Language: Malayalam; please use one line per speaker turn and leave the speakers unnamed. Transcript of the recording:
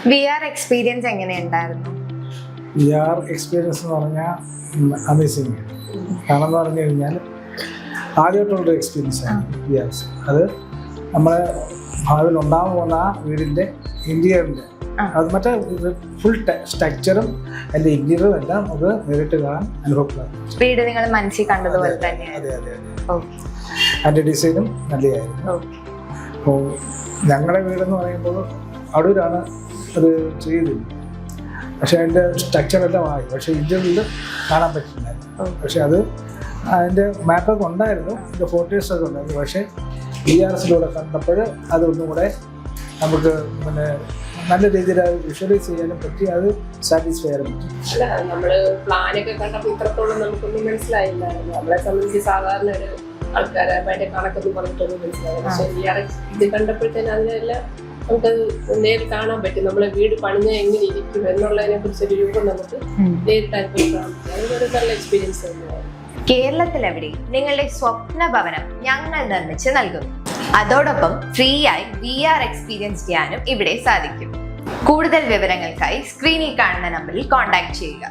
VR എക്സ്പീരിയൻസ് എങ്ങനെയുണ്ടായിരുന്നു?
VR എക്സ്പീരിയൻസ് എന്ന് പറഞ്ഞാൽ അമേസിങ്. കാരണം എന്ന് പറഞ്ഞു കഴിഞ്ഞാൽ ആദ്യമായിട്ടുള്ളൊരു എക്സ്പീരിയൻസ് ആണ് VR. അത് നമ്മളെ ഭാവിയിൽ ഉണ്ടാകാൻ പോകുന്ന ആ വീടിൻ്റെ ഇൻറ്റീരിയറിൻ്റെ അത് മറ്റേ ഫുൾ സ്ട്രക്ചറും അതിൻ്റെ ഇൻറ്റീരിയറും എല്ലാം നമുക്ക് നേരിട്ട് കാണാൻ അനുഭവപ്പെടാം.
വീട് നിങ്ങൾ മനസ്സിൽ കണ്ടതുപോലെ തന്നെ.
അതെ അതെ അതെ. അതിൻ്റെ ഡിസൈനും നല്ലതായിരുന്നു. അപ്പോൾ ഞങ്ങളുടെ വീടെന്ന് പറയുമ്പോൾ അടൂരാണ് അത് ചെയ്തത്. പക്ഷെ അതിൻ്റെ സ്ട്രക്ചറെല്ലാം ആയി, പക്ഷേ ഇന്ത്യയിൽ കാണാൻ പറ്റില്ലായിരുന്നു. പക്ഷെ അത് അതിൻ്റെ മാപ്പൊക്കെ ഉണ്ടായിരുന്നു, അതിൻ്റെ ഫോട്ടോസൊക്കെ ഉണ്ടായിരുന്നു. പക്ഷേ VRസിലൂടെ കണ്ടപ്പോൾ അതൊന്നും കൂടെ നമുക്ക് പിന്നെ നല്ല രീതിയിൽ അത് വിഷ്വലൈസ് ചെയ്യാനും പറ്റി, അത് സാറ്റിസ്ഫൈ ചെയ്യാനും പറ്റും.
അല്ല, നമ്മള് പ്ലാനൊക്കെ കണ്ടപ്പോൾ ഇത്രത്തോളം നമുക്കൊന്നും മനസ്സിലായില്ലായിരുന്നു. നമ്മളെ സംബന്ധിച്ച് സാധാരണ ഒരു ആൾക്കാരെ അതിന്റെ കണക്കൊന്നും പറഞ്ഞിട്ടൊന്നും മനസ്സിലായില്ല. പക്ഷെ VR ഇത് കണ്ടപ്പോഴത്തേനും അതിനെല്ലാം നമുക്കത് നേരിട്ട് കാണാൻ പറ്റും. നമ്മളെ വീട് പണിഞ്ഞ എങ്ങനെ ഇരിക്കും എന്നുള്ളതിനെ കുറിച്ചൊരു രൂപം നമുക്ക് നേരിട്ട് അനുഭവിക്കാൻ പറ്റും. അതൊരു നല്ല എക്സ്പീരിയൻസ് തന്നെയാണ്.
കേരളത്തിലെവിടെ നിങ്ങളുടെ സ്വപ്ന ഭവനം ഞങ്ങൾ നിർമ്മിച്ച് നൽകുന്നു. അതോടൊപ്പം ഫ്രീ ആയി VR എക്സ്പീരിയൻസ് ചെയ്യാനും ഇവിടെ സാധിക്കും. കൂടുതൽ വിവരങ്ങൾക്കായി സ്ക്രീനിൽ കാണുന്ന നമ്പറിൽ കോൺടാക്ട് ചെയ്യുക.